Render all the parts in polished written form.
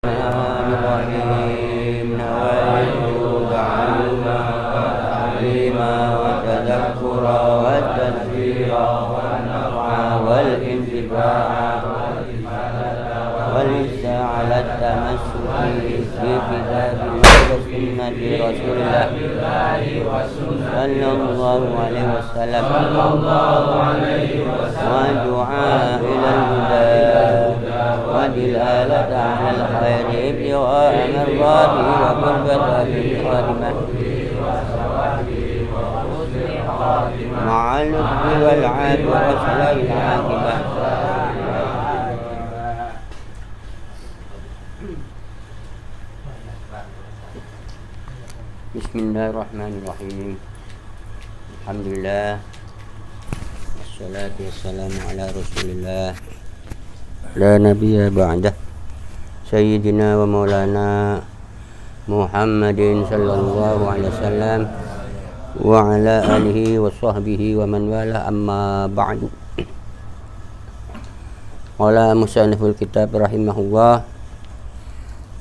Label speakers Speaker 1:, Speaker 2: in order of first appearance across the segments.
Speaker 1: الرحيم نويت تعلما وتعليما وتذكرا والتذكيرا والنفع والانتفاع والإحسان على التمسك في كتاب الله وسنة رسول الله صلى الله عليه وسلم والدعاء إلى الهدى ودلالة على الخير ابتغاء مرضاته وقربته بالخاتمة مع اللطف والعافية وصلاح العاقبة. Bismillahirrahmanirrahim. Alhamdulillah. Wassalatu wassalamu ala Rasulillah. La nabiyya ba'dah. Sayyidina wa maulana Muhammadin sallallahu alaihi wasallam wa ala alihi wa sahbihi wa man wala, amma ba'du. Qala musanniful kitab rahimahullah.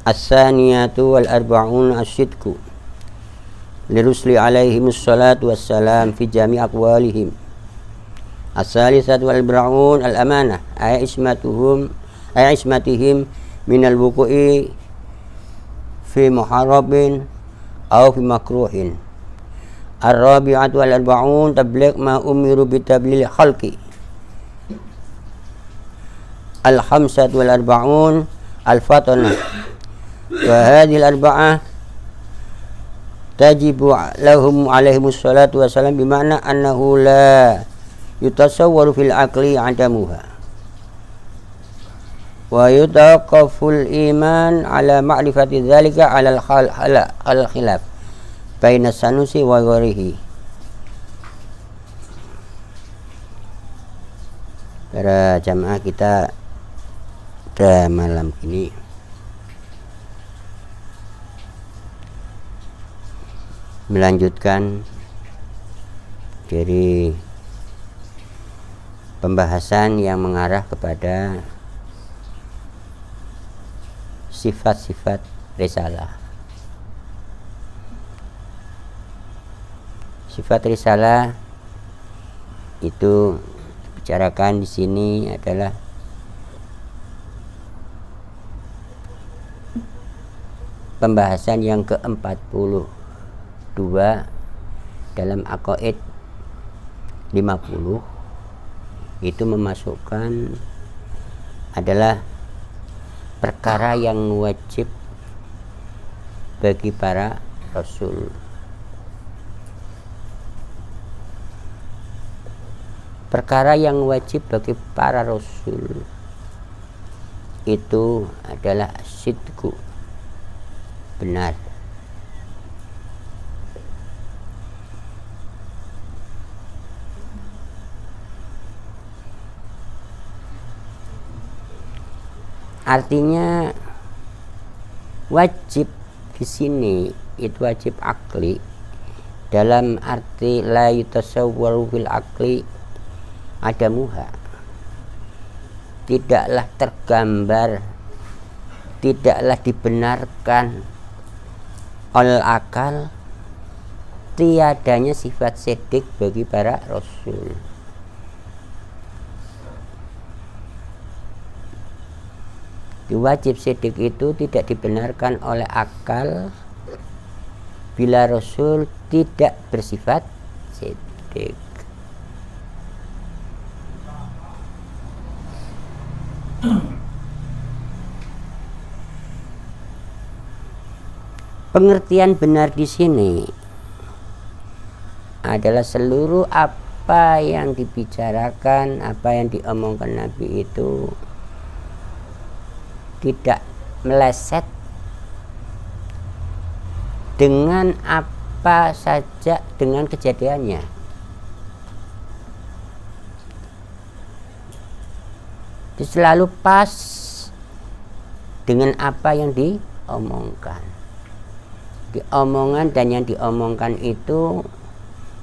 Speaker 1: As-saniyatu wal arba'un as-sidqu lirusli alaihimus salatu wassalam fi jami' aqwalihim. As-salisatu wal arba'un al-amanah ay ismatihim minal wuqu'i fi muharrabin aw fi makruhin. Ar-rabi'atu wal arba'un tabligh ma umiru bi tablighil khalqi. Al-khamsatu wal arba'un al-fatanah. Wa hadhihi al-arba'ah tajibu lahum alaihimus salatu wassalam bima'na annahu la yutasawwaru fil aqli adamuha wa yutaqaful iman ala ma'rifati dzalika ala al-khilaf baina sanusi wa ghairihi. Para jamaah kita pada malam ini melanjutkan dari pembahasan yang mengarah kepada sifat-sifat risalah. Sifat risalah itu dibicarakan di sini adalah pembahasan yang ke-42 dalam aqaid 50. Itu memasukkan adalah perkara yang wajib bagi para rasul. Perkara yang wajib bagi para rasul itu adalah sidqu, benar. Artinya wajib di sini itu wajib akli, dalam arti la yutasawwaru fil akli adamuha, tidaklah tergambar, tidaklah dibenarkan oleh akal tiadanya sifat sidq bagi para rasul. Wajib sidq itu tidak dibenarkan oleh akal bila rasul tidak bersifat sidq. Pengertian benar di sini adalah seluruh apa yang dibicarakan, apa yang diomongkan Nabi itu tidak meleset dengan apa saja dengan kejadiannya. Itu selalu pas dengan apa yang diomongkan. Diomongan dan yang diomongkan itu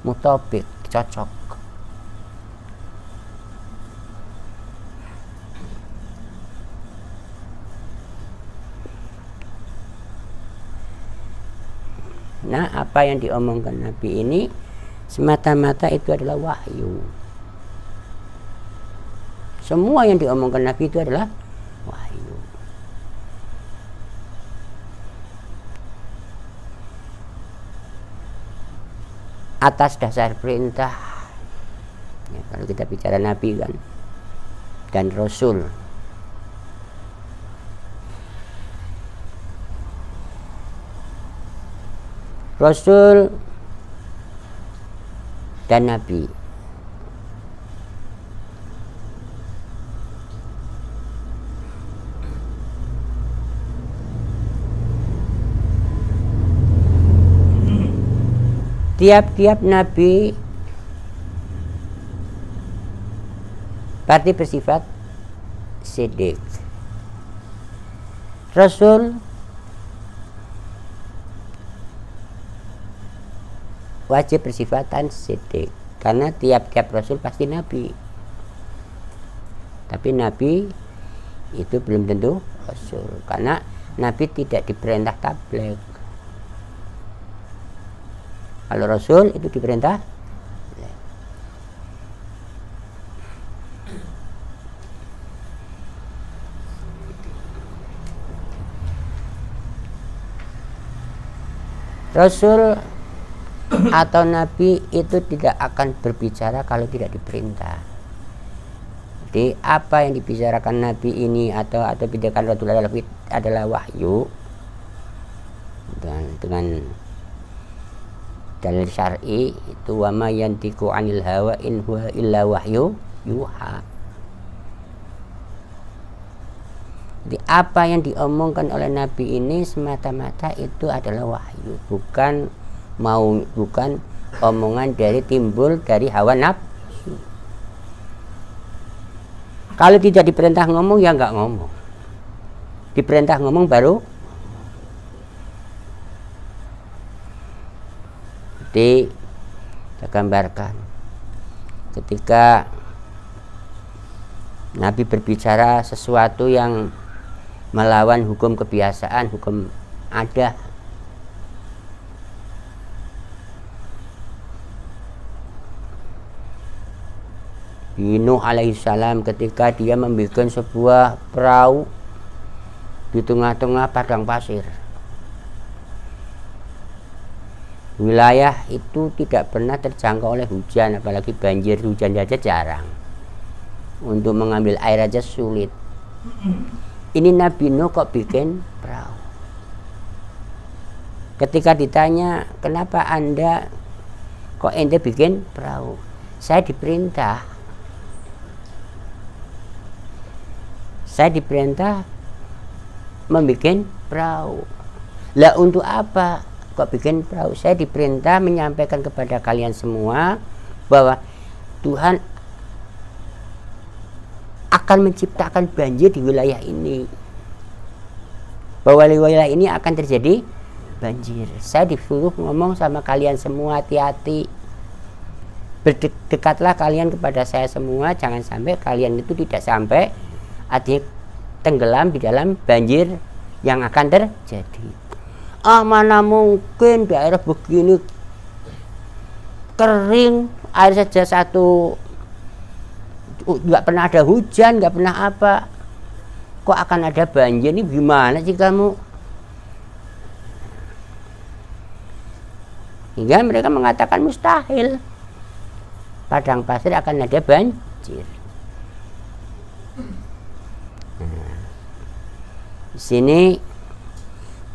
Speaker 1: mutabik, cocok. Nah, apa yang diomongkan Nabi ini semata-mata itu adalah wahyu. Semua yang diomongkan Nabi itu adalah wahyu. Atas dasar perintah. Ya, kalau kita bicara Nabi kan dan Rasul. Rasul dan Nabi. Tiap-tiap Nabi berarti bersifat siddiq. Rasul wajib bersifatan siddiq, karena tiap-tiap Rasul pasti Nabi. Tapi Nabi itu belum tentu Rasul, karena Nabi tidak diperintah tabligh. Kalau Rasul itu diperintah tabligh. Rasul atau Nabi itu tidak akan berbicara kalau tidak diperintah. Jadi apa yang dibicarakan Nabi ini atau bicarakan Rasul adalah wahyu, dan dengan dalil syar'i itu wa ma yantiqu 'anil hawa in huwa illa wahyu yuha. Jadi apa yang diomongkan oleh Nabi ini semata-mata itu adalah wahyu, bukan omongan dari timbul dari hawa nafsu. Kalau tidak diperintah ngomong ya nggak ngomong, diperintah ngomong baru. Jadi kita gambarkan ketika Nabi berbicara sesuatu yang melawan hukum kebiasaan, hukum adat, Nuh alaihissalam ketika dia membuat sebuah perahu di tengah-tengah padang pasir. Wilayah itu tidak pernah terjangkau oleh hujan, apalagi banjir, hujan saja jarang. Untuk mengambil air aja sulit. Ini Nabi Nuh kok bikin perahu. Ketika ditanya, kenapa Anda kok ente bikin perahu? Saya diperintah. Saya diperintah membuat perahu. Lah untuk apa kok bikin perahu? Saya diperintah menyampaikan kepada kalian semua bahwa Tuhan akan menciptakan banjir di wilayah ini. Bahwa di wilayah ini akan terjadi banjir. Saya disuruh ngomong sama kalian semua, hati-hati. Berdekatlah kalian kepada saya semua, jangan sampai kalian itu tidak sampai artinya tenggelam di dalam banjir yang akan terjadi. Mana mungkin daerah begini kering, air saja satu, nggak pernah ada hujan, nggak pernah apa, kok akan ada banjir? Ini gimana sih kamu? Hingga mereka mengatakan mustahil padang pasir akan ada banjir. Di sini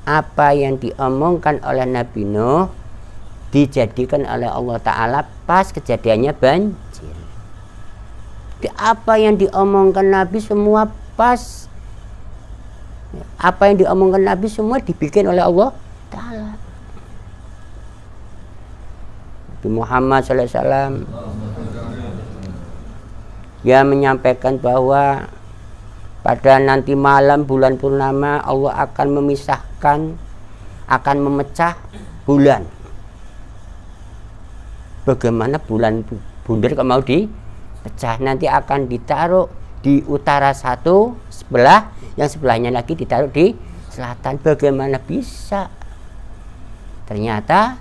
Speaker 1: apa yang diomongkan oleh Nabi Nuh dijadikan oleh Allah Ta'ala pas kejadiannya banjir. Di apa yang diomongkan Nabi semua pas. Apa yang diomongkan Nabi semua dibikin oleh Allah Ta'ala. Nabi Muhammad SAW dia menyampaikan bahwa pada nanti malam bulan purnama Allah akan memisahkan, akan memecah bulan. Bagaimana bulan bundar kok mau dipecah? Nanti akan ditaruh di utara satu sebelah, yang sebelahnya lagi ditaruh di selatan. Bagaimana bisa Ternyata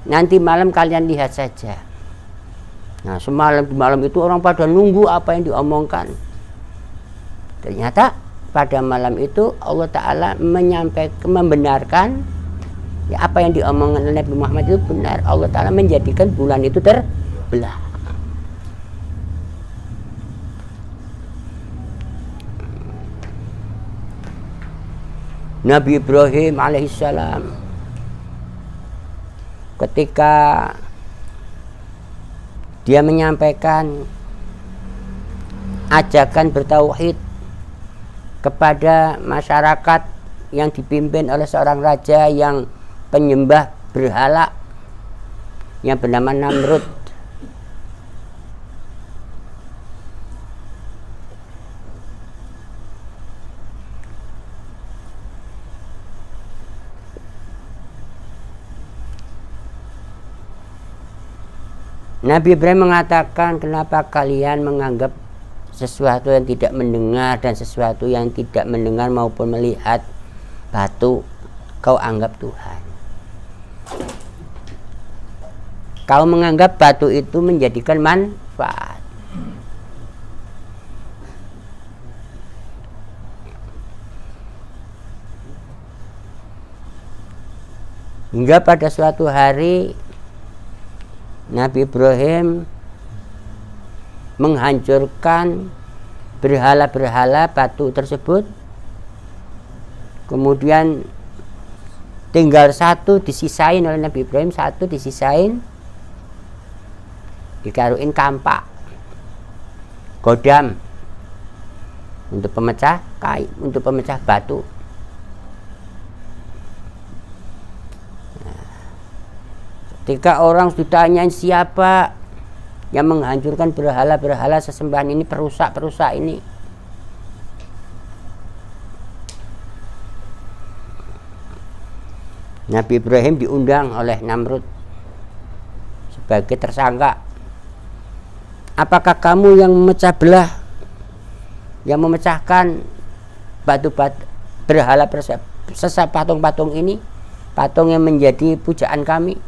Speaker 1: nanti malam kalian lihat saja. Nah, malam itu orang pada nunggu apa yang diomongkan. Ternyata pada malam itu Allah Ta'ala menyampaikan, membenarkan ya, apa yang diomongkan oleh Nabi Muhammad itu benar. Allah Ta'ala menjadikan bulan itu terbelah. Nabi Ibrahim alaihissalam ketika dia menyampaikan ajakan bertauhid kepada masyarakat yang dipimpin oleh seorang raja yang penyembah berhala yang bernama Namrud. Nabi Ibrahim mengatakan, kenapa kalian menganggap sesuatu yang tidak mendengar dan sesuatu yang tidak mendengar maupun melihat batu kau anggap Tuhan. Kau menganggap batu itu menjadikan manfaat. Hingga pada suatu hari Nabi Ibrahim menghancurkan berhala-berhala batu tersebut. Kemudian tinggal satu disisain oleh Nabi Ibrahim, satu disisain, dikaruin kampak, godam untuk pemecah kayu, untuk pemecah batu. Ketika orang sudah tanyain siapa yang menghancurkan berhala-berhala sesembahan ini, perusak-perusak ini, Nabi Ibrahim diundang oleh Namrud sebagai tersangka. Apakah kamu yang memecah belah, yang memecahkan batu-batu berhala sesat patung-patung ini, patung yang menjadi pujaan kami?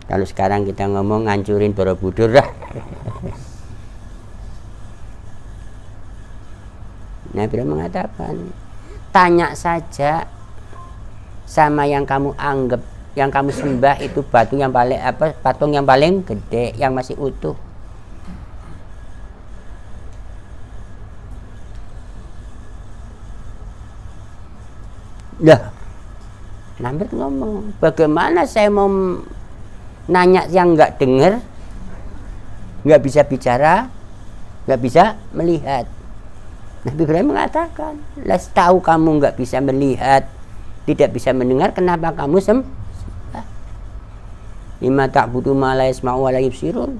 Speaker 1: Kalau sekarang kita ngomong ngancurin Borobudur lah. Nabi Ibrahim mengatakan, tanya saja sama yang kamu anggap, yang kamu sembah itu batu yang paling apa, patung yang paling gede yang masih utuh. Dah, Nabi ngomong, bagaimana saya mau nanya yang nggak dengar, nggak bisa bicara, nggak bisa melihat. Nabi Ibrahim mengatakan, lah tahu kamu nggak bisa melihat, tidak bisa mendengar, kenapa kamu sembah? Lima ta'budu ma la yasma'u wa la yubsirun.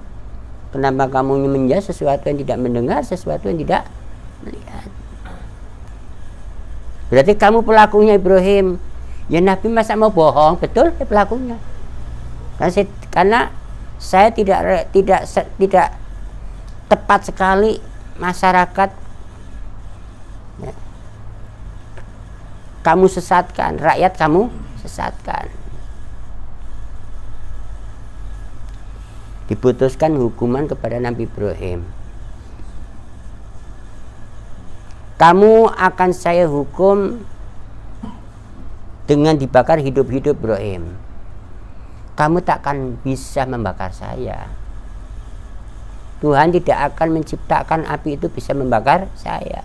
Speaker 1: Kenapa kamu menyembah sesuatu yang tidak mendengar, sesuatu yang tidak melihat? Berarti kamu pelakunya Ibrahim. Ya Nabi masa mau bohong? Betul ya pelakunya. Karena saya tidak tepat sekali masyarakat ya, kamu sesatkan, rakyat kamu sesatkan. Diputuskan hukuman kepada Nabi Ibrahim. Kamu akan saya hukum dengan dibakar hidup-hidup Ibrahim. Kamu takkan bisa membakar saya. Tuhan tidak akan menciptakan api itu bisa membakar saya.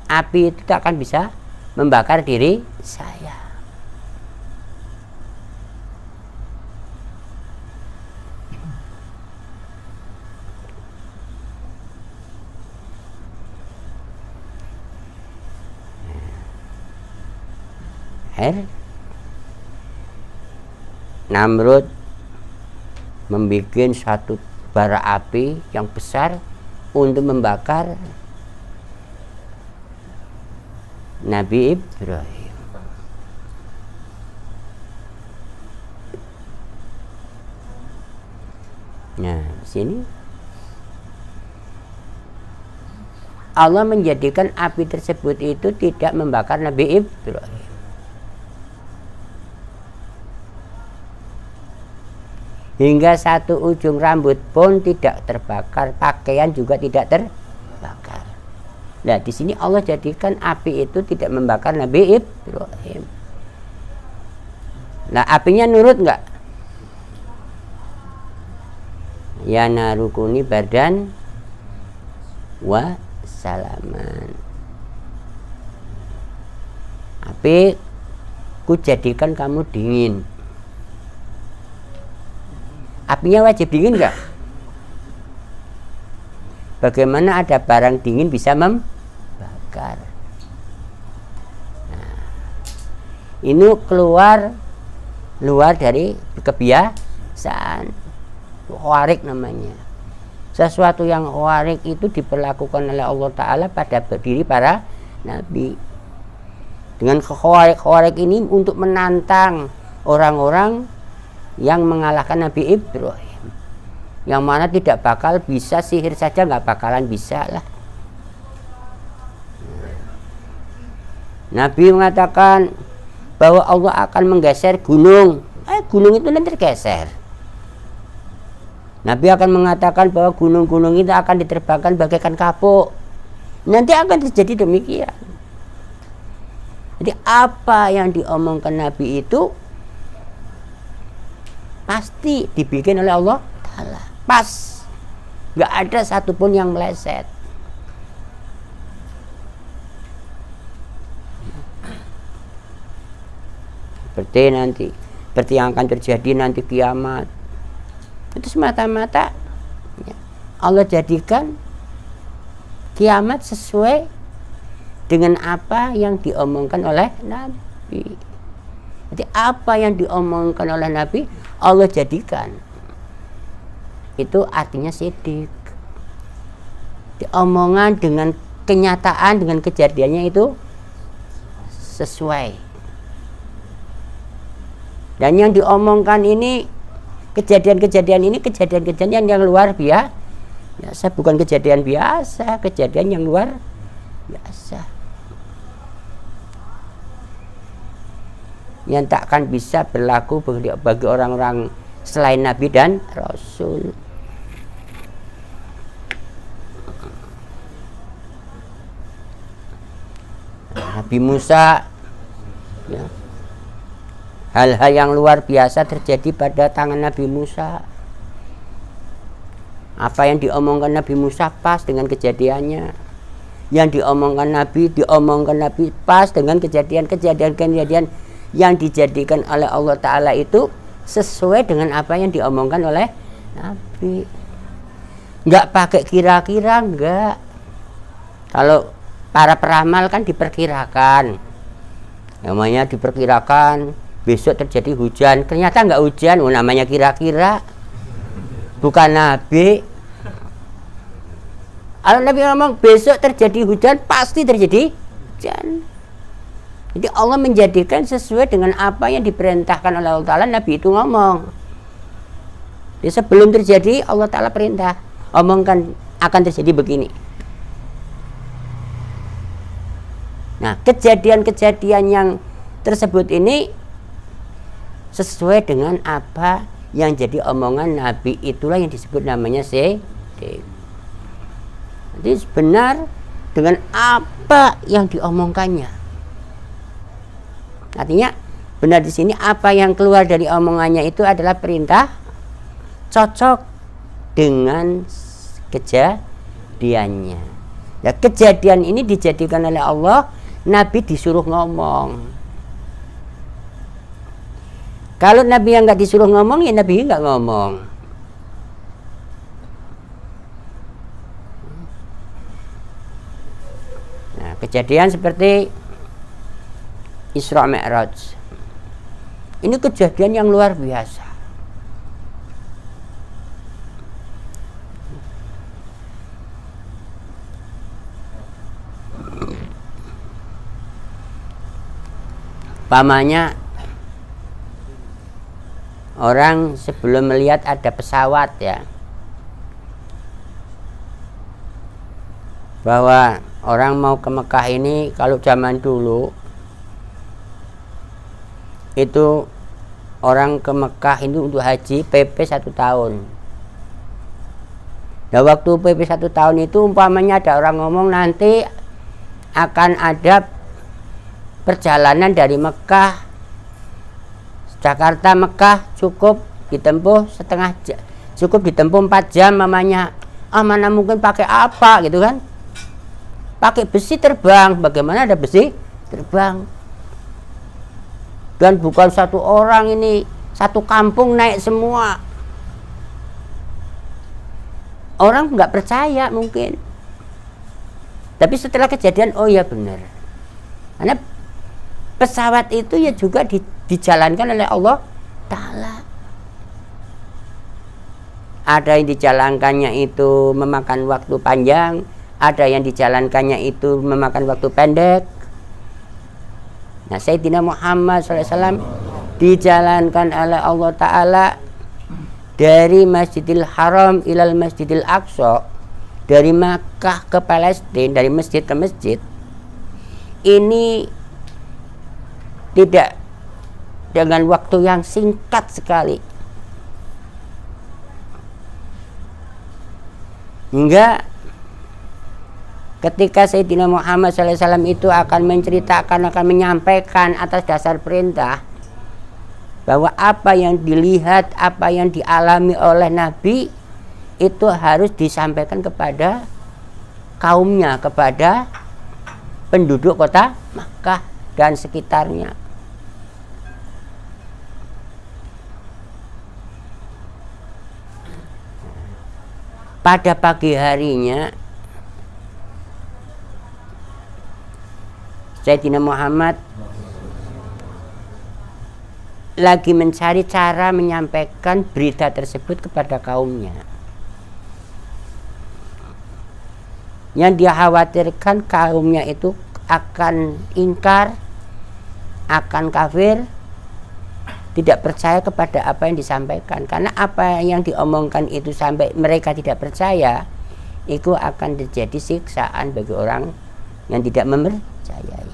Speaker 1: Api itu tak akan bisa membakar diri saya. Namrud membuat satu bara api yang besar untuk membakar Nabi Ibrahim. Nah, sini Allah menjadikan api tersebut itu tidak membakar Nabi Ibrahim. Hingga satu ujung rambut pun tidak terbakar, pakaian juga tidak terbakar. Nah, di sini Allah jadikan api itu tidak membakar Nabi Ibrahim. Nah, apinya nurut nggak? Ya narukuni badan wa salaman. Api ku jadikan kamu dingin. Apinya wajib dingin nggak? Bagaimana ada barang dingin bisa membakar? Nah, ini keluar dari kebiasaan. Khawarik namanya. Sesuatu yang khawarik itu diperlakukan oleh Allah Ta'ala pada diri para nabi. Dengan khawarik ini untuk menantang orang-orang yang mengalahkan Nabi Ibrahim, yang mana tidak bakal bisa, sihir saja nggak bakalan bisa lah. Nabi mengatakan bahwa Allah akan menggeser gunung. Gunung itu nanti tergeser. Nabi akan mengatakan bahwa gunung-gunung itu akan diterbangkan bagaikan kapuk. Nanti akan terjadi demikian. Jadi apa yang diomongkan Nabi itu pasti dibikin oleh Allah Ta'ala. Pas. Gak ada satupun yang meleset. Seperti yang akan terjadi nanti kiamat. Itu semata-mata ya, Allah jadikan kiamat sesuai dengan apa yang diomongkan oleh Nabi. Jadi apa yang diomongkan oleh Nabi Allah jadikan. Itu artinya sidik. Omongan dengan kenyataan, dengan kejadiannya itu sesuai. Dan yang diomongkan ini, kejadian-kejadian yang luar biasa, bukan kejadian biasa, kejadian yang luar biasa. Yang tak akan bisa berlaku bagi orang-orang selain Nabi dan Rasul. Nabi Musa ya, hal-hal yang luar biasa terjadi pada tangan Nabi Musa. Apa yang diomongkan Nabi Musa pas dengan kejadiannya. Yang diomongkan Nabi pas dengan kejadian yang dijadikan oleh Allah Ta'ala itu sesuai dengan apa yang diomongkan oleh Nabi. Nggak pakai kira-kira, nggak. Kalau para peramal kan diperkirakan, namanya diperkirakan besok terjadi hujan, ternyata nggak hujan, namanya kira-kira, bukan Nabi. Kalau Nabi ngomong besok terjadi hujan, pasti terjadi hujan. Jadi Allah menjadikan sesuai dengan apa yang diperintahkan oleh Allah Ta'ala. Nabi itu ngomong. Jadi sebelum terjadi Allah Ta'ala perintah, omongkan akan terjadi begini. Nah, kejadian-kejadian yang tersebut ini sesuai dengan apa yang jadi omongan Nabi, itulah yang disebut namanya sidik. Jadi benar dengan apa yang diomongkannya. Artinya benar di sini apa yang keluar dari omongannya itu adalah perintah cocok dengan kejadiannya. Ya, kejadian ini dijadikan oleh Allah, Nabi disuruh ngomong. Kalau Nabi yang nggak disuruh ngomong, ya Nabi nggak ngomong. Nah, kejadian seperti Isra Mi'raj. Ini kejadian yang luar biasa. Pamannya orang sebelum melihat ada pesawat ya, bahwa orang mau ke Mekah ini kalau zaman dulu itu orang ke Mekah itu untuk haji PP 1 tahun. Nah waktu PP 1 tahun itu umpamanya ada orang ngomong nanti akan ada perjalanan dari Mekah Jakarta Mekah cukup ditempuh 4 jam mamanya. Mana mungkin pakai apa gitu kan, pakai besi terbang. Bagaimana ada besi terbang? Dan bukan satu orang, ini satu kampung naik semua. Orang nggak percaya mungkin, tapi setelah kejadian oh ya benar, karena pesawat itu ya juga dijalankan oleh Allah Ta'ala. Ada yang dijalankannya itu memakan waktu panjang, ada yang dijalankannya itu memakan waktu pendek. Nah Sayyidina Muhammad SAW dijalankan oleh Allah Ta'ala dari Masjidil Haram ilal Masjidil Aqsa, dari Makkah ke Palestina, dari masjid ke masjid, ini tidak dengan waktu yang singkat sekali. Hingga ketika Sayyidina Muhammad SAW itu akan menceritakan, akan menyampaikan atas dasar perintah bahwa apa yang dilihat, apa yang dialami oleh Nabi itu harus disampaikan kepada kaumnya, kepada penduduk kota Makkah dan sekitarnya. Pada pagi harinya Sayyidina Muhammad lagi mencari cara menyampaikan berita tersebut kepada kaumnya. Yang dia khawatirkan kaumnya itu akan ingkar, akan kafir, tidak percaya kepada apa yang disampaikan. Karena apa yang diomongkan itu sampai mereka tidak percaya, itu akan terjadi siksaan bagi orang yang tidak mempercayai.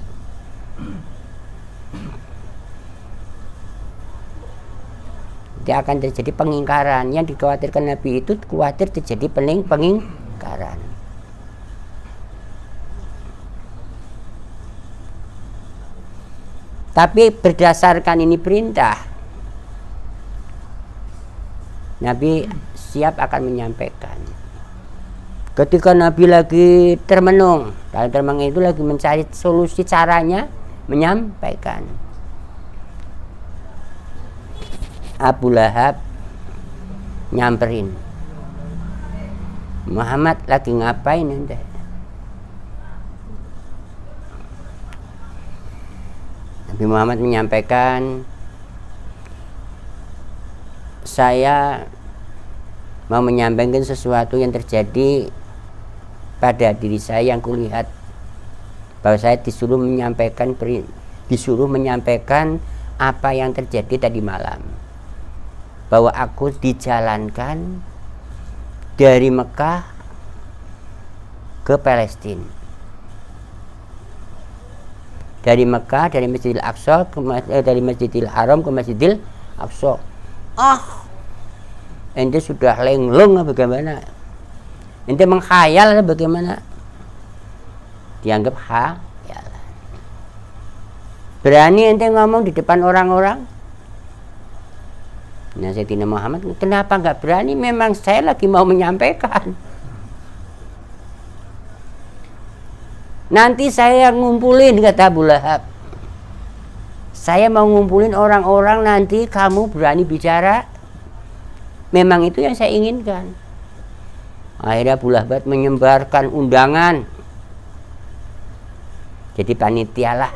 Speaker 1: Dia akan terjadi pengingkaran. Yang dikhawatirkan Nabi itu khawatir terjadi pengingkaran. Tapi berdasarkan ini perintah, Nabi siap akan menyampaikan. Ketika Nabi lagi termenung, dalam termenung itu lagi mencari solusi caranya menyampaikan, Abu Lahab nyamperin, Muhammad lagi ngapain ente? Nabi Muhammad menyampaikan, saya mau menyampaikan sesuatu yang terjadi pada diri saya yang kulihat, bahwa saya disuruh menyampaikan apa yang terjadi tadi malam, bahwa aku dijalankan dari Mekah ke Palestina, dari Mekah, dari Masjidil Aqsa dari Masjidil Haram ke Masjidil Aqsa. Ente sudah lenglung bagaimana? Ente menghayal bagaimana? Dianggap khayalan. Berani ente ngomong di depan orang-orang? Nah Sayyidina Muhammad, kenapa nggak berani? Memang saya lagi mau menyampaikan. Nanti saya ngumpulin, kata Abu Lahab. Saya mau ngumpulin orang-orang, nanti kamu berani bicara. Memang itu yang saya inginkan. Akhirnya Abu Lahab menyebarkan undangan. Jadi panitia lah.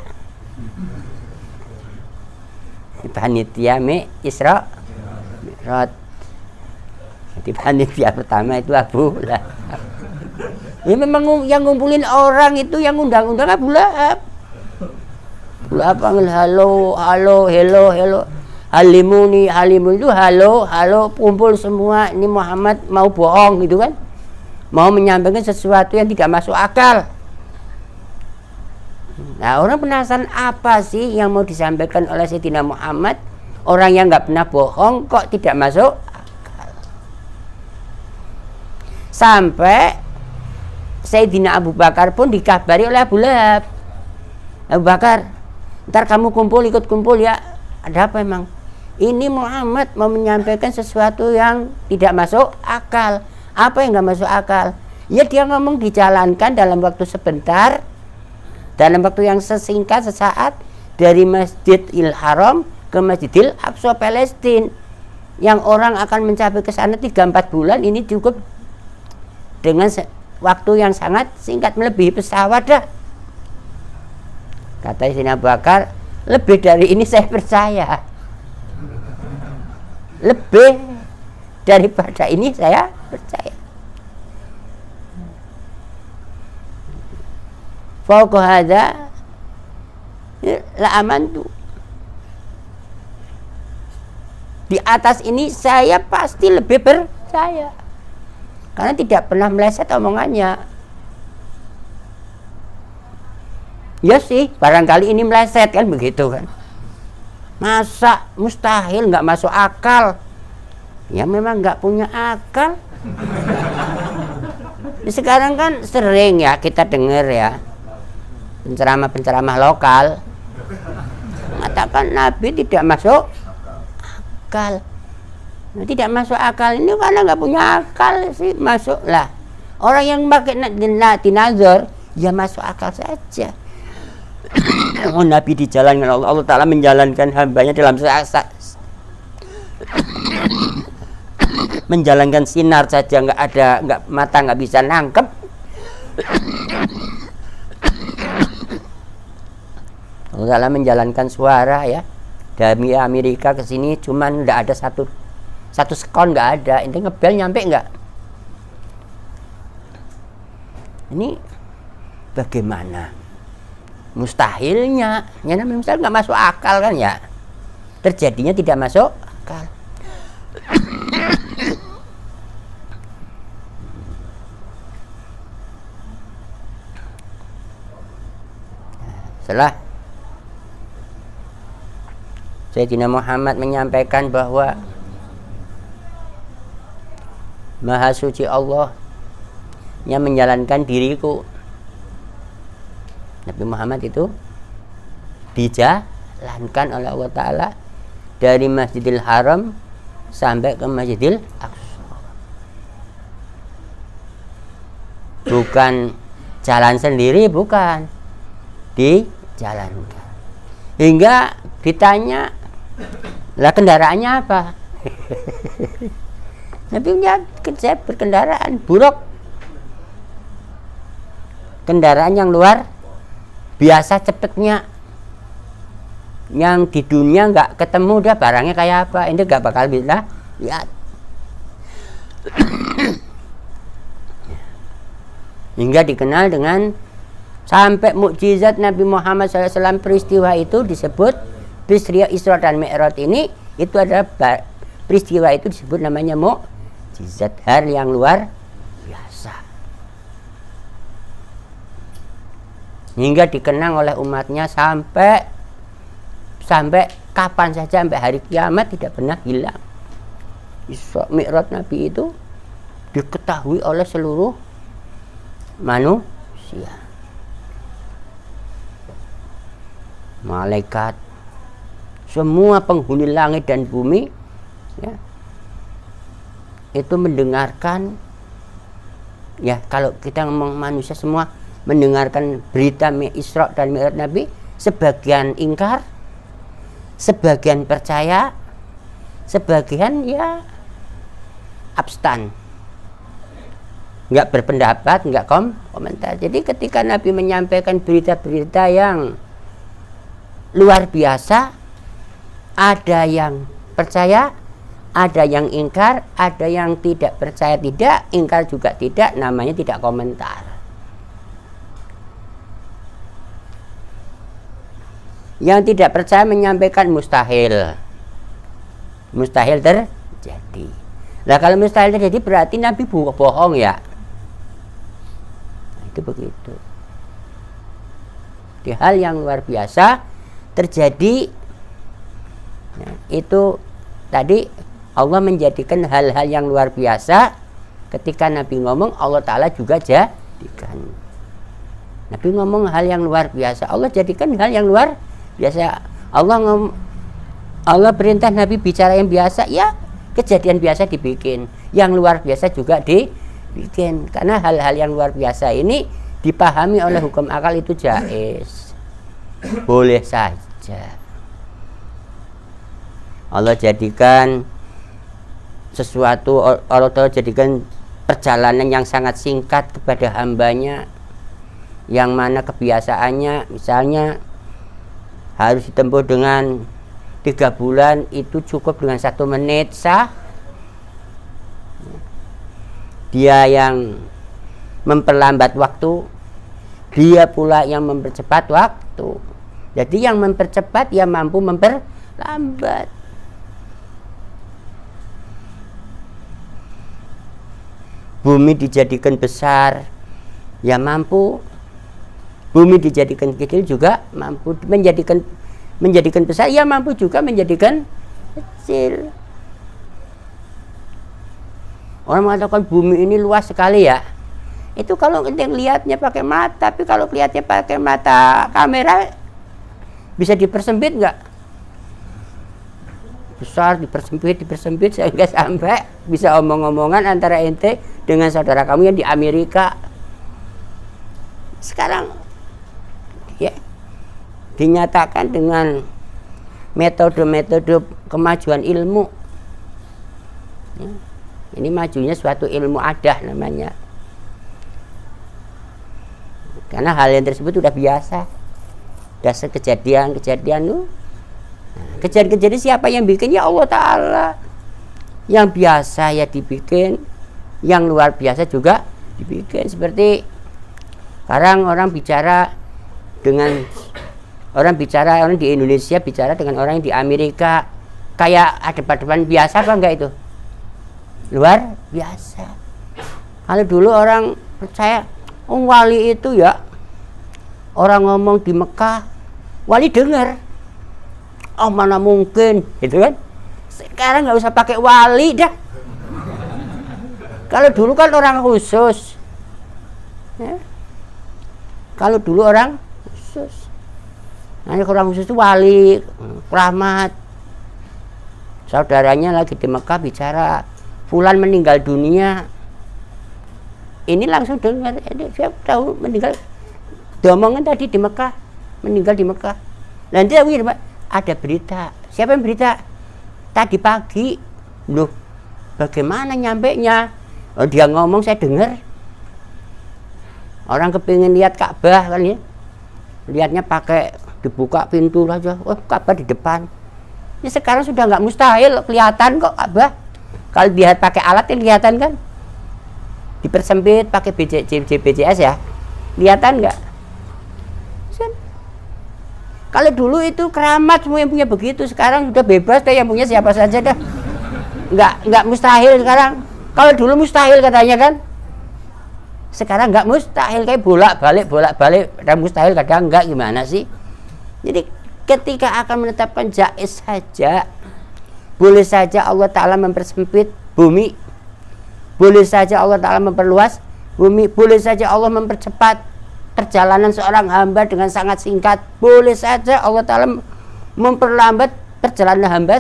Speaker 1: Panitia Isra Mi'raj. Jadi panitia pertama itu Abu Lahab. Ya memang yang ngumpulin orang itu, yang undang-undang Abu Lahab. Abu Lahab panggil halo, hello. Halimuni itu halo, kumpul semua. Ini Muhammad mau bohong gitu kan. mau menyampaikan sesuatu yang tidak masuk akal. Nah, orang penasaran apa sih yang mau disampaikan oleh Sayyidina Muhammad? Orang yang nggak pernah bohong kok tidak masuk akal. Sampai Sayyidina Abu Bakar pun dikabari oleh Abu Lahab. Abu Bakar, ntar kamu ikut kumpul ya. Ada apa emang? Ini Muhammad mau menyampaikan sesuatu yang tidak masuk akal. Apa yang nggak masuk akal? Ya dia ngomong dijalankan dalam waktu sebentar, dalam waktu yang sesingkat sesaat, dari Masjidil Haram ke Masjidil Aqsa Palestina, yang orang akan mencapai ke sana 3-4 bulan. Ini cukup dengan waktu yang sangat singkat, melebihi pesawat dah. Kata Sayyidina Abu Bakar, lebih dari ini saya percaya, lebih daripada ini saya percaya. Fauqa hadza la amantu. Di atas ini saya pasti lebih percaya, karena tidak pernah meleset omongannya. Ya sih, barangkali ini meleset kan, begitu kan. Masa mustahil, nggak masuk akal. Ya memang nggak punya akal. Sekarang kan sering ya kita dengar ya, penceramah-penceramah lokal mengatakan Nabi tidak masuk akal. Nah, tidak masuk akal ini karena nggak punya akal sih. Masuklah orang yang pakai dinazor, ya masuk akal saja. Oh, Nabi dijalankan Allah, Allah Ta'ala menjalankan hambanya dalam menjalankan sinar saja, nggak mata nggak bisa nangkep. Allah Ta'ala menjalankan suara ya dari Amerika ke sini, cuman nggak ada satu sekon, nggak ada. Ini ngebel nyampe nggak? Ini bagaimana mustahilnya? Ya namanya mustahil, nggak masuk akal kan ya. Terjadinya tidak masuk akal. Setelah Sayyidina Muhammad menyampaikan bahwa Maha Suci Allah yang menjalankan diriku, Nabi Muhammad itu dijalankan oleh Allah Ta'ala dari Masjidil Haram sampai ke Masjidil Aqsa. Bukan jalan sendiri, bukan, dijalankan. Hingga ditanya, lah kendaraannya apa? Nabi punya, saya berkendaraan buruk, kendaraan yang luar biasa cepetnya, yang di dunia nggak ketemu dia barangnya kayak apa, ini nggak bakal bisa lihat. Hingga dikenal dengan sampai mukjizat Nabi Muhammad SAW. Peristiwa itu disebut peristiwa Isra dan Mi'raj. Ini itu adalah peristiwa itu disebut namanya mukjizat, hal yang luar biasa, hingga dikenang oleh umatnya sampai kapan saja, sampai hari kiamat tidak pernah hilang. Isra Mi'raj Nabi itu diketahui oleh seluruh manusia, malaikat, semua penghuni langit dan bumi ya, itu mendengarkan ya. Kalau kita ngomong manusia semua mendengarkan berita Isra dan Mi'raj Nabi, sebagian ingkar, sebagian percaya, sebagian ya abstain, nggak berpendapat, nggak komentar. Jadi ketika Nabi menyampaikan berita-berita yang luar biasa, ada yang percaya, ada yang ingkar, ada yang tidak percaya tidak, ingkar juga tidak, namanya tidak komentar. Yang tidak percaya menyampaikan mustahil, mustahil terjadi. Nah kalau mustahil terjadi berarti Nabi bohong ya. Itu begitu. Di hal yang luar biasa terjadi, ya, itu tadi Allah menjadikan hal-hal yang luar biasa. Ketika Nabi ngomong, Allah Ta'ala juga jadikan. Nabi ngomong hal yang luar biasa, Allah jadikan hal yang luar biasa. Allah perintah Nabi bicara yang biasa, ya kejadian biasa dibikin. Yang luar biasa juga dibikin. Karena hal-hal yang luar biasa ini dipahami oleh hukum akal itu jaiz. Boleh saja. Allah jadikan sesuatu, Allah Ta'ala jadikan perjalanan yang sangat singkat kepada hambanya, yang mana kebiasaannya misalnya harus ditempuh dengan 3 bulan, itu cukup dengan 1 menit sah. Dia yang memperlambat waktu, dia pula yang mempercepat waktu. Jadi yang mempercepat ya mampu memperlambat. Bumi dijadikan besar, ya mampu. Bumi dijadikan kecil juga mampu. Menjadikan besar, ya mampu juga menjadikan kecil. Orang mengatakan bumi ini luas sekali ya. Itu kalau kita lihatnya pakai mata, tapi kalau lihatnya pakai mata kamera bisa dipersempit nggak? Besar, dipersempit sehingga sampai bisa omong-omongan antara ente dengan saudara kamu yang di Amerika. Sekarang ya dinyatakan dengan metode-metode kemajuan ilmu. Ya, ini majunya suatu ilmu adah namanya. Karena hal yang tersebut sudah biasa. Dasar kejadian-kejadian tuh. Kejadian-kejadian siapa yang bikin? Ya Allah Ta'ala. Yang biasa ya dibikin, yang luar biasa juga dibikin. Seperti sekarang orang di Indonesia bicara dengan orang yang di Amerika, kayak ada depan biasa apa enggak itu? Luar biasa. Kalau dulu orang percaya wali itu ya, orang ngomong di Mekah, wali dengar. Oh mana mungkin, gitu kan? Sekarang nggak usah pakai wali dah. Kalau dulu kan orang khusus. Ya. Kalau dulu orang khusus. Nah, orang khusus itu wali, keramat. Saudaranya lagi di Mekah bicara, fulan meninggal dunia. Ini langsung dengar, saya tahu meninggal. Diomongin tadi di Mekah, meninggal di Mekah. Nanti ada berita. Siapa yang berita? Tadi pagi. Loh, bagaimana nyampenya? Oh, dia ngomong saya dengar. Orang kepingin lihat Ka'bah kan ya. Lihatnya pakai dibuka pintu aja. Oh, Ka'bah di depan. Ini sekarang sudah nggak mustahil kelihatan kok Ka'bah. Kalau lihat pakai alat yang kelihatan kan. Dipersempit pakai BPJS ya. Kelihatan nggak? Kalau dulu itu keramat semua yang punya begitu, sekarang sudah bebas deh yang punya siapa saja dah. Nggak mustahil sekarang. Kalau dulu mustahil katanya kan. Sekarang nggak mustahil, kayak bolak-balik dan mustahil kadang nggak, gimana sih? Jadi ketika akan menetapkan jaiz saja, boleh saja Allah Ta'ala mempersempit bumi, boleh saja Allah Ta'ala memperluas bumi, boleh saja Allah mempercepat perjalanan seorang hamba dengan sangat singkat, boleh saja Allah Ta'ala memperlambat perjalanan hamba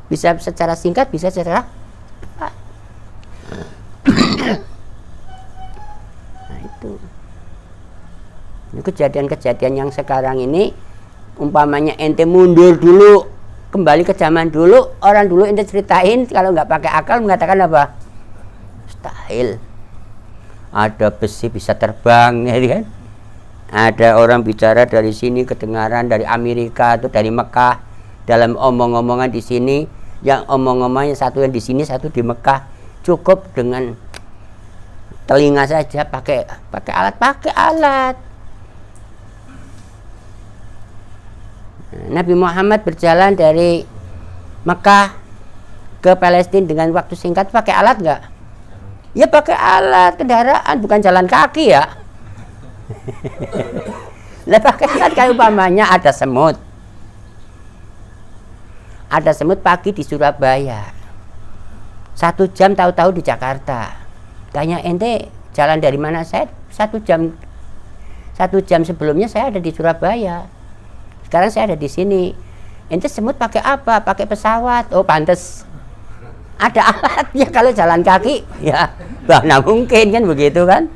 Speaker 1: bisa secara singkat, bisa secara cepat. Nah itu kejadian-kejadian yang sekarang ini, umpamanya ente mundur dulu, kembali ke zaman dulu, orang dulu ente ceritain, kalau nggak pakai akal mengatakan apa? Mustahil. Ada besi bisa terbang, ya kan? Ada orang bicara dari sini kedengaran dari Amerika atau dari Mekah dalam omong-omongan di sini, yang omong-omongnya satu yang di sini, satu di Mekah. Cukup dengan telinga saja, pakai alat. Nabi Muhammad berjalan dari Mekah ke Palestina dengan waktu singkat, pakai alat nggak? Ya pakai alat kendaraan, bukan jalan kaki ya. Lah pakai alat kayak umpamanya ada semut. Ada semut pagi di Surabaya. 1 jam tahu-tahu di Jakarta. Tanya ente jalan dari mana? Saya 1 jam sebelumnya saya ada di Surabaya. Sekarang saya ada di sini. Ente semut pakai apa? Pakai pesawat. Oh pantes. Ada alatnya. Kalau jalan kaki ya mana mungkin kan begitu kan.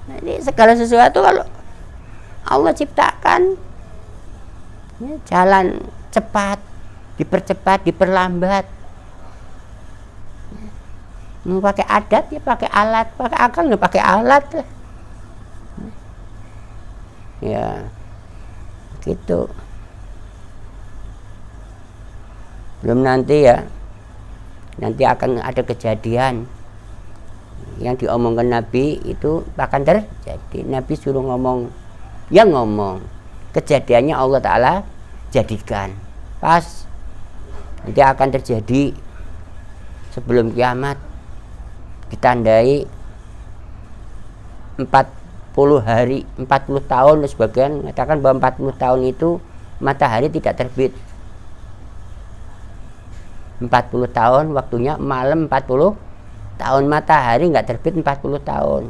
Speaker 1: Jadi segala sesuatu kalau Allah ciptakan ya, jalan cepat, dipercepat, diperlambat. Mau pakai adat ya pakai alat, pakai akal nggak pakai alat lah. Ya gitu. Belum nanti ya, nanti akan ada kejadian yang diomongkan Nabi itu akan terjadi. Nabi suruh ngomong, ya ngomong. Kejadiannya Allah Ta'ala jadikan. Pas nanti akan terjadi sebelum kiamat, ditandai 40 hari, 40 tahun. Sebagian mengatakan bahwa 40 tahun itu matahari tidak terbit. 40 tahun waktunya malam, 40 tahun matahari nggak terbit 40 tahun.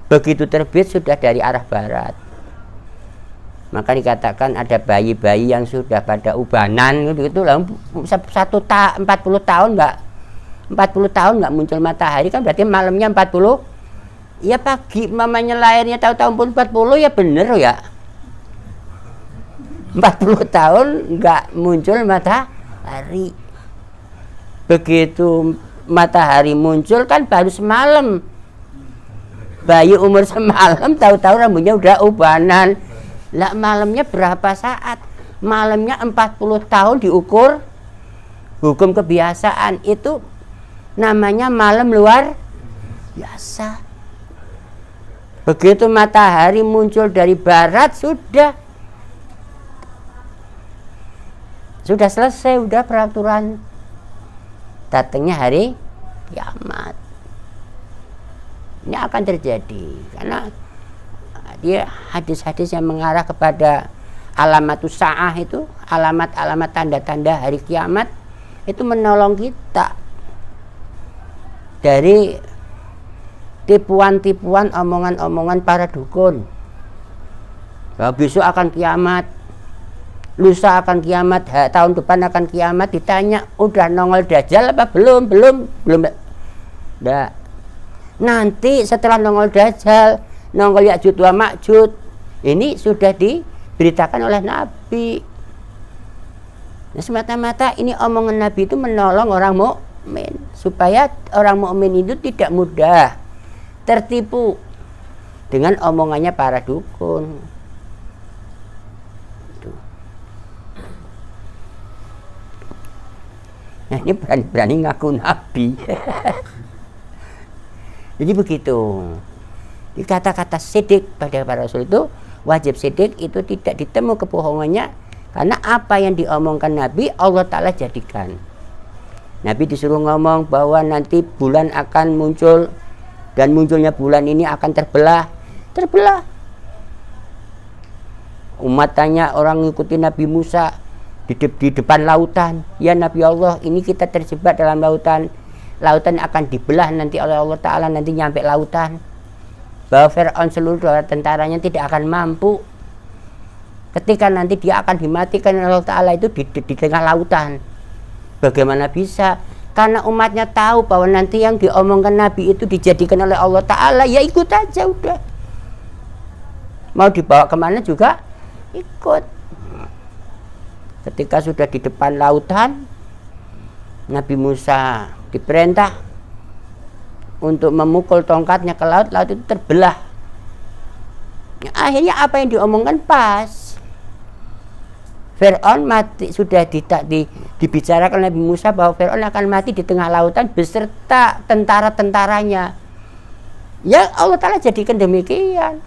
Speaker 1: Begitu terbit sudah dari arah barat. Maka dikatakan ada bayi-bayi yang sudah pada ubanan gitu lah. 40 tahun nggak muncul matahari kan berarti malamnya 40. Ya pagi mamanya lahirnya tahu-tahu 40 ya bener ya. 40 tahun nggak muncul matahari. Begitu matahari muncul kan baru semalam. Bayi umur semalam tahu-tahu rambutnya udah ubanan. Lah malamnya berapa saat? Malamnya 40 tahun diukur hukum kebiasaan. Itu namanya malam luar biasa. Begitu matahari muncul dari barat sudah selesai, udah peraturan datangnya hari kiamat. Ini akan terjadi karena dia hadis-hadis yang mengarah kepada alamatus sa'ah itu, alamat-alamat tanda-tanda hari kiamat itu menolong kita dari tipuan-tipuan, omongan-omongan para dukun. Bahwa besok akan kiamat, lusa akan kiamat, tahun depan akan kiamat. Ditanya udah nongol dajjal apa belum. Nggak. Nanti setelah nongol dajjal, nongol Ya'juj wa Ma'juj, ini sudah diberitakan oleh Nabi. Nah, semata-mata ini omongan Nabi itu menolong orang mukmin supaya orang mukmin itu tidak mudah tertipu dengan omongannya para dukun. Nah, ini berani-berani ngaku Nabi. Jadi begitu. Di kata-kata sidik pada para Rasul itu, wajib sidik itu tidak ditemu kebohongannya, karena apa yang diomongkan Nabi Allah Ta'ala jadikan. Nabi disuruh ngomong bahwa nanti bulan akan muncul, dan munculnya bulan ini akan terbelah. Umat tanya, orang ngikuti Nabi Musa di depan lautan, ya Nabi Allah, ini kita terjebak dalam lautan akan dibelah nanti oleh Allah Ta'ala, nanti nyampe lautan. Bahwa Fir'aun seluruh tentaranya tidak akan mampu ketika nanti dia akan dimatikan oleh Allah Ta'ala itu di tengah lautan. Bagaimana bisa? Karena umatnya tahu bahwa nanti yang diomongkan Nabi itu dijadikan oleh Allah Ta'ala, ya ikut aja udah. Mau dibawa kemana juga ikut. Ketika sudah di depan lautan, Nabi Musa diperintah untuk memukul tongkatnya ke laut, laut itu terbelah. Ya, akhirnya apa yang diomongkan pas. Fir'aun mati, sudah dibicarakan Nabi Musa bahwa Fir'aun akan mati di tengah lautan beserta tentara-tentaranya. Ya Allah Ta'ala jadikan demikian.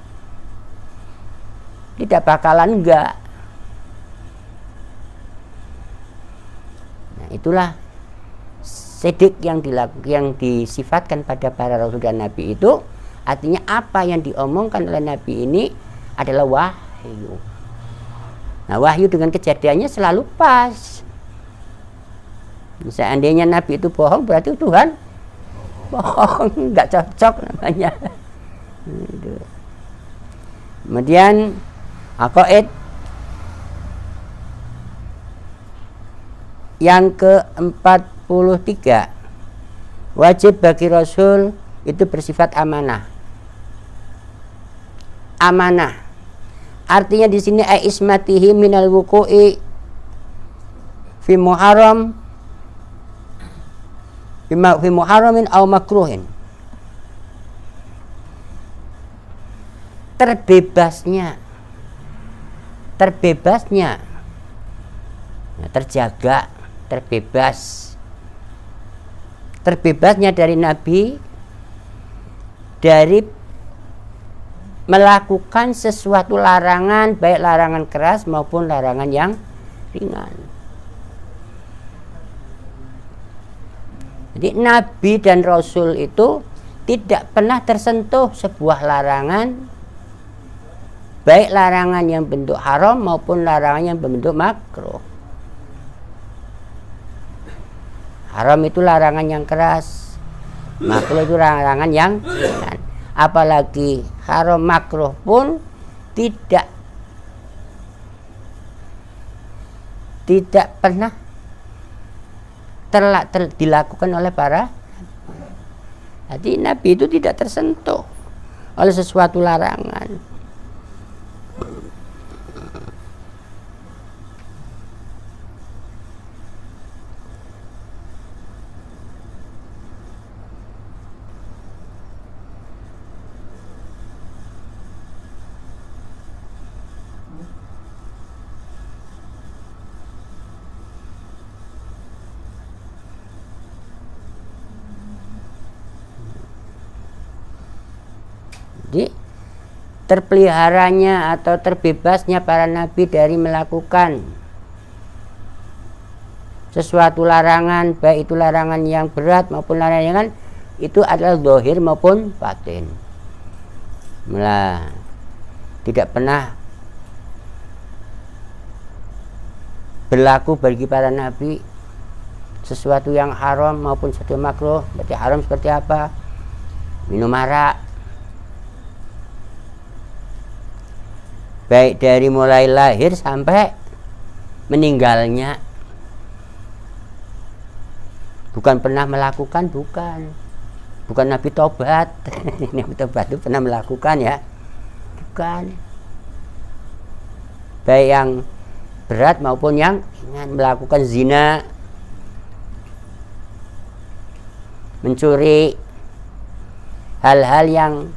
Speaker 1: Tidak bakalan enggak. Nah, itulah sidik yang disifatkan pada para rasul dan nabi itu, artinya apa yang diomongkan oleh nabi ini adalah wahyu. Nah, wahyu dengan kejadiannya selalu pas. Seandainya nabi itu bohong, berarti Tuhan bohong, nggak cocok namanya. Kemudian aqaid yang ke-43, wajib bagi rasul itu bersifat amanah. Amanah artinya di sini ismatihi minal wuqu'i fi muharram fi muharramin aw makruhin. Terbebasnya, terjaga, terbebasnya dari nabi dari melakukan sesuatu larangan, baik larangan keras maupun larangan yang ringan. Jadi nabi dan rasul itu tidak pernah tersentuh sebuah larangan, baik larangan yang bentuk haram maupun larangan yang berbentuk makruh. Haram itu larangan yang keras, makruh itu larangan yang ringan. Apalagi haram makruh pun tidak pernah dilakukan oleh para nabi. Jadi nabi itu tidak tersentuh oleh sesuatu larangan. Jadi terpeliharanya atau terbebasnya para nabi dari melakukan sesuatu larangan, baik itu larangan yang berat maupun larangan yang ringan, itu adalah zahir maupun batin. Tidak pernah berlaku bagi para nabi sesuatu yang haram maupun sesuatu makruh. Berarti haram seperti apa? Minum arak, baik dari mulai lahir sampai meninggalnya. Bukan pernah melakukan, bukan nabi tobat. Nabi tobat itu pernah melakukan, ya, bukan. Baik yang berat maupun yang ringan, melakukan zina, mencuri, hal-hal yang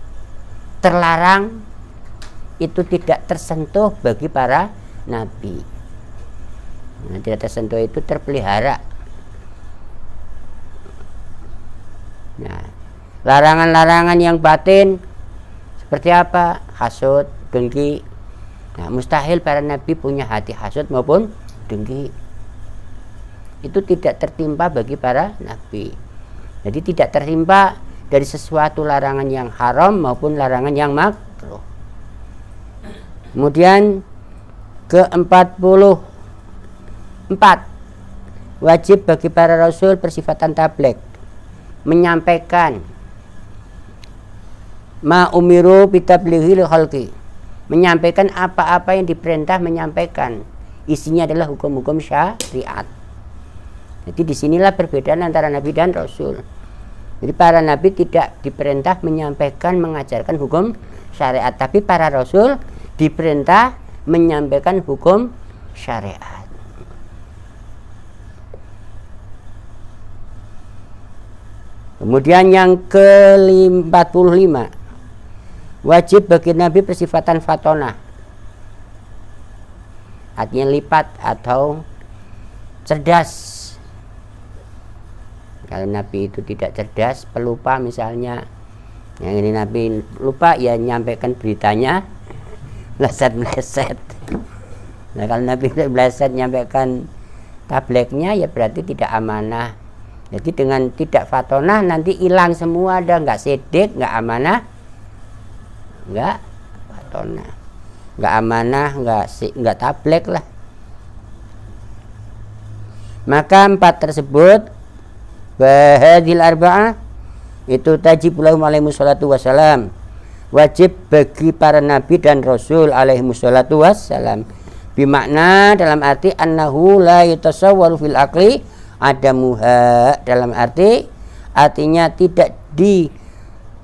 Speaker 1: terlarang itu tidak tersentuh bagi para nabi. Nah, tidak tersentuh itu terpelihara. Nah, larangan-larangan yang batin seperti apa? Hasud, dengki. Nah, mustahil para nabi punya hati hasud maupun dengki. Itu tidak tertimpa bagi para nabi. Jadi tidak tertimpa dari sesuatu larangan yang haram maupun larangan yang makruh. Kemudian ke-44, wajib bagi para rasul bersifatan tabligh, menyampaikan ma umiru bitablighil khalqi, menyampaikan apa-apa yang diperintah menyampaikan. Isinya adalah hukum-hukum syariat. Jadi disinilah perbedaan antara nabi dan rasul. Jadi para nabi tidak diperintah menyampaikan, mengajarkan hukum syariat, tapi para rasul diperintah menyampaikan hukum syariat. Kemudian yang ke-45, wajib bagi nabi bersifatan fatonah, artinya lipat atau cerdas. Kalau nabi itu tidak cerdas, pelupa misalnya, yang ini nabi lupa, ya nyampaikan beritanya meleset. Nah, kalau nabi meleset nyampaikan tablighnya, ya berarti tidak amanah. Jadi dengan tidak fatonah nanti hilang semua, ada nggak sidik, nggak amanah, nggak fatonah, nggak amanah, nggak tablek lah. Maka 4 tersebut bahadil arba'ah itu tajib lahum alaihi salatu wassalam, wajib bagi para nabi dan rasul alaihi salatu wassalam, bimakna dalam arti annahu la yatasawwaru fil aqli adamuha, dalam artinya tidak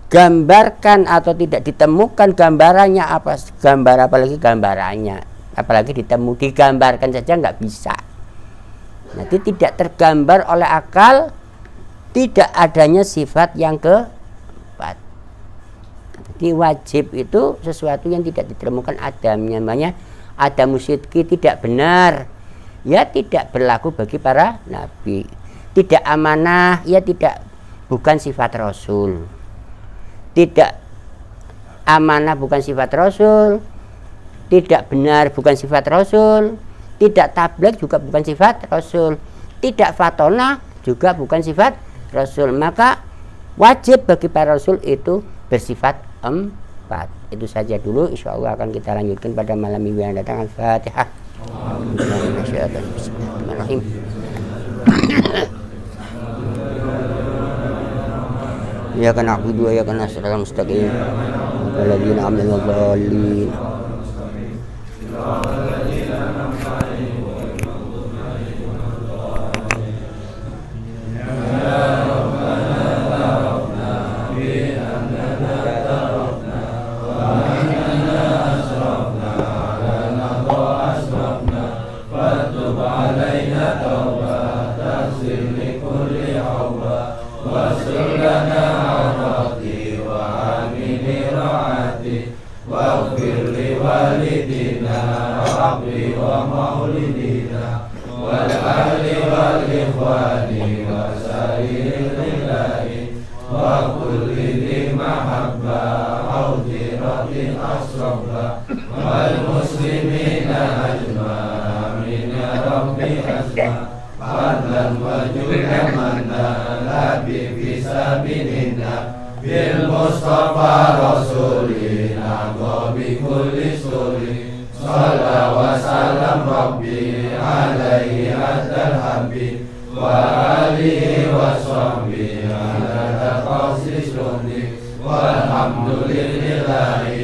Speaker 1: digambarkan atau tidak ditemukan gambarannya, apalagi gambarannya, apalagi digambarkan saja nggak bisa. Nanti tidak tergambar oleh akal, tidak adanya sifat yang keempat. Jadi wajib itu sesuatu yang tidak ditemukan adamnya, namanya adamu sidqi, tidak benar, ya tidak berlaku bagi para nabi. Tidak amanah, ya tidak, bukan sifat rasul. Tidak amanah bukan sifat rasul, tidak benar bukan sifat rasul, tidak tablek juga bukan sifat rasul, tidak fatona juga bukan sifat rasul. Maka wajib bagi para rasul itu bersifat 4. Itu saja dulu, insya Allah akan kita lanjutkan pada malam minggu yang datang. Al-Fatihah. Bismillahirrahmanirrahim. Iyyaka na'budu wa iyyaka nasta'in mustaqim. Walladzina amanu dhalin.
Speaker 2: bil Mustafa Rasulina bi kulli suri salla wa salam rabbi alaihi adal habib wa alihi wa sahbihi ala taqasis walhamdulillahi